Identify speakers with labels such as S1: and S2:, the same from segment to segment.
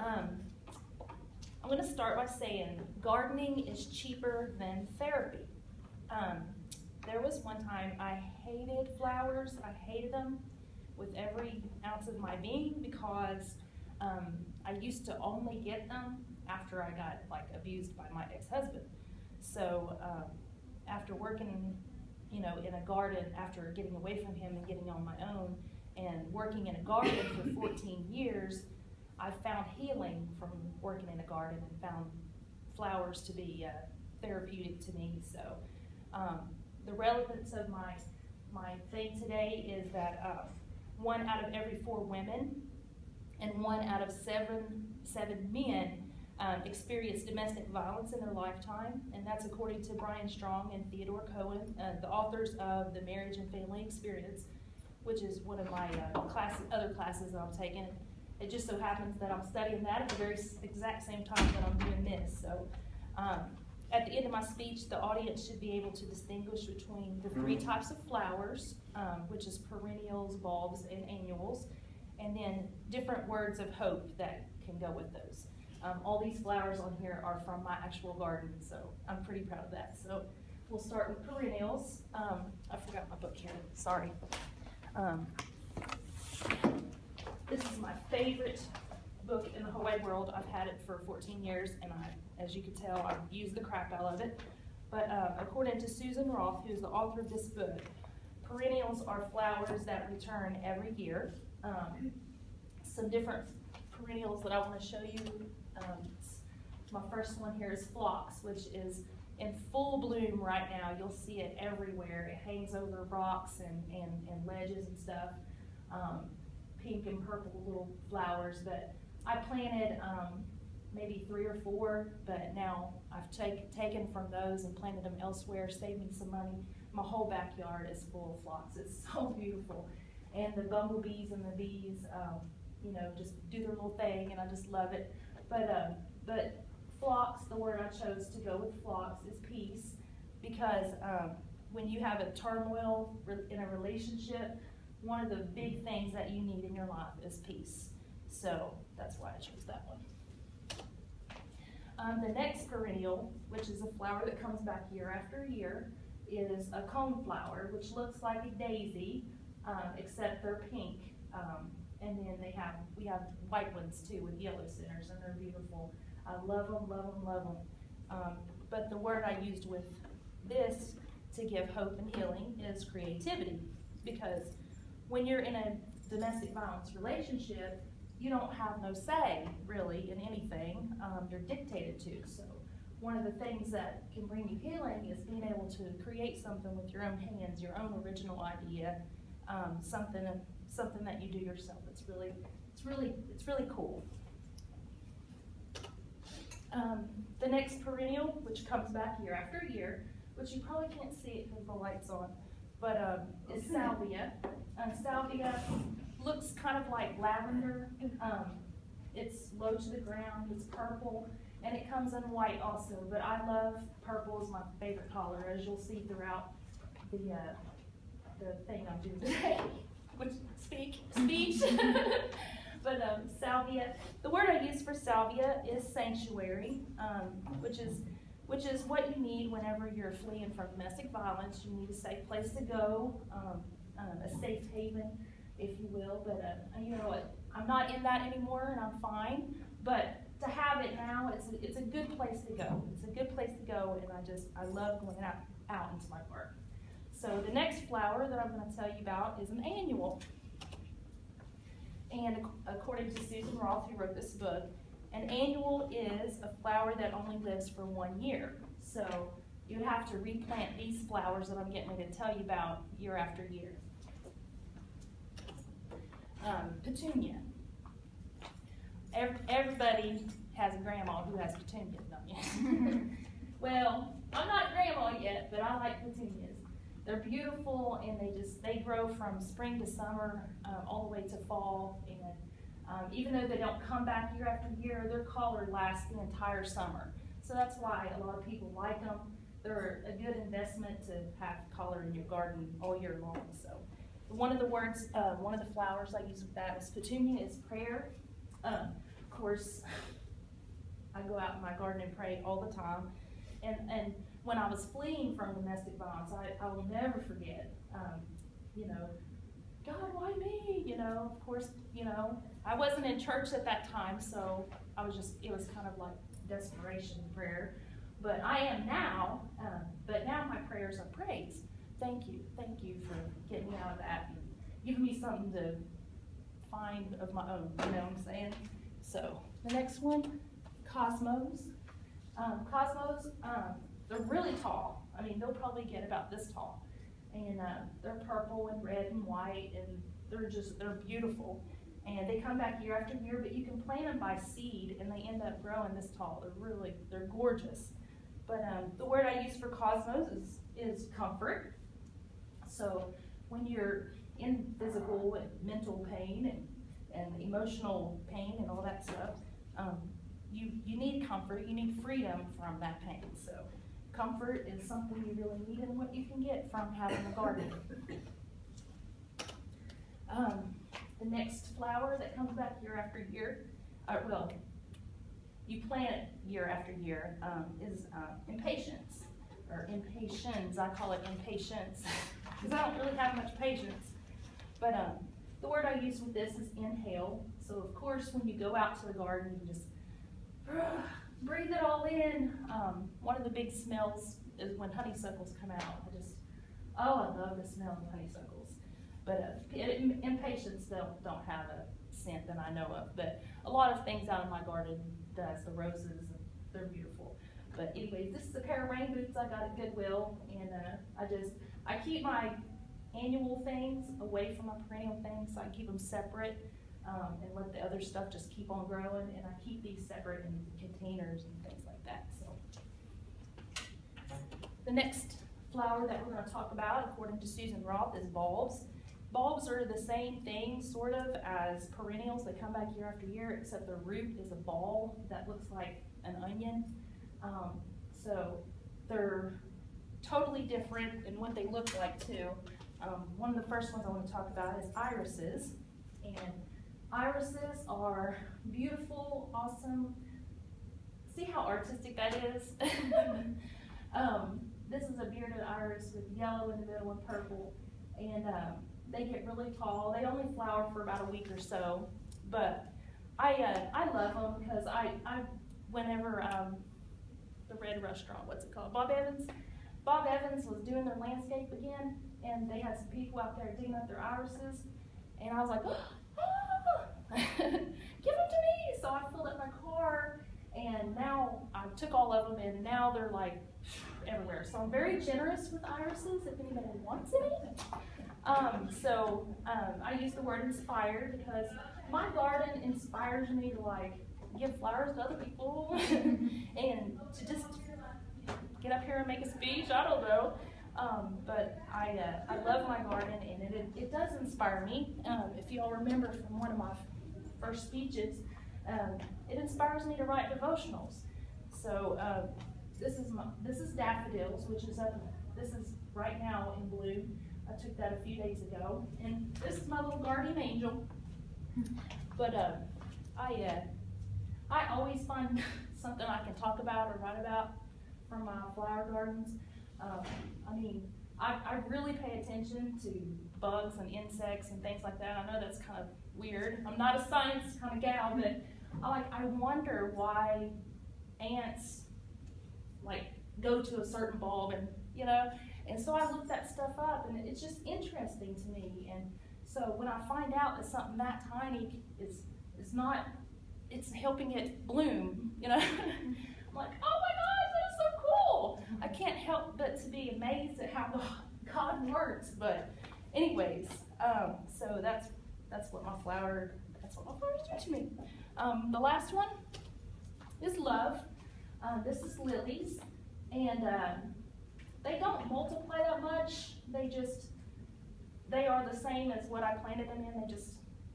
S1: I'm going to start by saying gardening is cheaper than therapy. There was one time I hated flowers. I hated them with every ounce of my being because I used to only get them after I got abused by my ex-husband. So after working, in a garden, after getting away from him and getting on my own and working in a garden for 14 years, I found healing from working in a garden and found flowers to be therapeutic to me. So the relevance of my thing today is that 1 out of every 4 women and 1 out of 7 men experience domestic violence in their lifetime, and that's according to Brian Strong and Theodore Cohen, the authors of The Marriage and Family Experience, which is one of my other classes that I'm taking. It just so happens that I'm studying that at the very exact same time that I'm doing this. So at the end of my speech, the audience should be able to distinguish between the 3 types of flowers, which is perennials, bulbs, and annuals, and then different words of hope that can go with those. All these flowers on here are from my actual garden, so I'm pretty proud of that. So we'll start with perennials. I forgot my book here, sorry. This is my favorite book in the whole wide world. I've had it for 14 years, and as you can tell, I've used the crap out of it. But according to Susan Roth, who's the author of this book, perennials are flowers that return every year. Some different perennials that I want to show you. My first one here is phlox, which is in full bloom right now. You'll see it everywhere. It hangs over rocks and ledges and stuff. Pink and purple little flowers, but I planted maybe 3 or 4, but now I've taken from those and planted them elsewhere, saved me some money. My whole backyard is full of phlox. It's so beautiful. And the bumblebees and the bees, just do their little thing, and I just love it. But phlox, the word I chose to go with phlox is peace, because when you have a turmoil in a relationship, one of the big things that you need in your life is peace. So that's why I chose that one. The next perennial, which is a flower that comes back year after year, is a coneflower, which looks like a daisy, except they're pink. And then we have white ones too with yellow centers, and they're beautiful. I love them, love them, love them. But the word I used with this to give hope and healing is creativity, because when you're in a domestic violence relationship, you don't have no say, really, in anything. You're dictated to. So one of the things that can bring you healing is being able to create something with your own hands, your own original idea, something that you do yourself. It's really cool. The next perennial, which comes back year after year, which you probably can't see it because the light's on, but is salvia. Salvia looks kind of like lavender. It's low to the ground, it's purple, and it comes in white also, but I love purple, is my favorite color, as you'll see throughout the thing I'm doing today, which speech. But salvia, the word I use for salvia is sanctuary, which is what you need whenever you're fleeing from domestic violence. You need a safe place to go, a safe haven, if you will. But you know what? I'm not in that anymore, and I'm fine. But to have it now, it's a good place to go. It's a good place to go, and I love going out into my park. So the next flower that I'm going to tell you about is an annual. And according to Susan Roth, who wrote this book, an annual is a flower that only lives for 1 year. So you have to replant these flowers that I'm getting ready to tell you about year after year. Petunia. Everybody has a grandma who has petunias, don't you? Well, I'm not grandma yet, but I like petunias. They're beautiful, and they grow from spring to summer, all the way to fall. And even though they don't come back year after year, their color lasts the entire summer. So that's why a lot of people like them. They're a good investment to have color in your garden all year long. So one of the flowers I use with that is petunia is prayer. course, I go out in my garden and pray all the time. And when I was fleeing from domestic violence, I will never forget, you know, God, why me? You know, of course, you know, I wasn't in church at that time, so I was just, it was kind of like desperation prayer. But I am now, but now my prayers are praise. Thank you for getting me out of that and giving me something to find of my own, you know what I'm saying? So, the next one, Cosmos. Cosmos, they're really tall. I mean, they'll probably get about this tall. And they're purple and red and white, and they're beautiful. And they come back year after year, but you can plant them by seed, and they end up growing this tall. They're gorgeous. But the word I use for cosmos is comfort. So when you're in physical and mental pain and emotional pain and all that stuff, you need comfort. You need freedom from that pain. So comfort is something you really need and what you can get from having a garden. The next flower that comes back year after year, well, you plant it year after year, is impatience, or impatiens. I call it impatience, because I don't really have much patience. But the word I use with this is inhale. So of course, when you go out to the garden, you just breathe it all in. One of the big smells is when honeysuckles come out. I love the smell of honeysuckles. But impatiens don't have a scent that I know of. But a lot of things out in my garden does. The roses, they're beautiful. But anyways, this is a pair of rain boots I got at Goodwill, and I keep my annual things away from my perennial things, so I keep them separate. And let the other stuff just keep on growing, and I keep these separate in containers and things like that. So the next flower that we're going to talk about, according to Susan Roth, is bulbs. Bulbs are the same thing, sort of, as perennials. They come back year after year, except the root is a ball that looks like an onion. So they're totally different in what they look like, too. One of the first ones I want to talk about is irises. And irises are beautiful, awesome. See how artistic that is? This is a bearded iris with yellow in the middle and purple. And they get really tall. They only flower for about a week or so. But I love them because whenever the red restaurant, what's it called? Bob Evans was doing their landscape again, and they had some people out there digging up their irises. And I was like, give them to me! So I filled up my car, and now I took all of them, and now they're like everywhere. So I'm very generous with irises if anybody wants any. I use the word inspired because my garden inspires me to like give flowers to other people and to just get up here and make a speech. I don't know. But I love my garden, and it does inspire me. If you all remember from one of my first speeches, it inspires me to write devotionals. So this is daffodils, which is this is right now in bloom. I took that a few days ago, and this is my little guardian angel. But I always find something I can talk about or write about from my flower gardens. I really pay attention to bugs and insects and things like that. I know that's kind of weird. I'm not a science kind of gal, but I wonder why ants like go to a certain bulb, and you know. And so I look that stuff up, and it's just interesting to me. And so when I find out that something that tiny is not, it's helping it bloom, you know. I'm like, oh my gosh, that's so cool. I can't help but to be amazed at how God works. But anyways, so that's what my flowers do to me. The last one is love. This is lilies, and they don't multiply that much. They are the same as what I planted them in.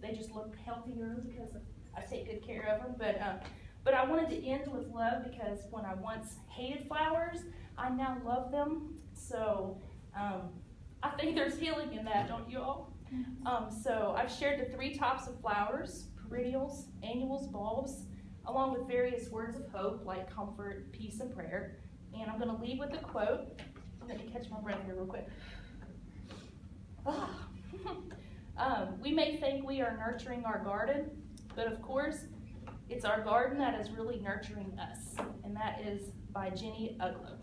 S1: They just look healthier because I take good care of them. But I wanted to end with love because when I once hated flowers, I now love them. So I think there's healing in that, don't you all? So I've shared the 3 types of flowers: perennials, annuals, bulbs. along with various words of hope like comfort, peace, and prayer. And I'm going to lead with a quote. Let me catch my breath here real quick. We may think we are nurturing our garden, but of course, it's our garden that is really nurturing us, and that is by Jenny Uglow.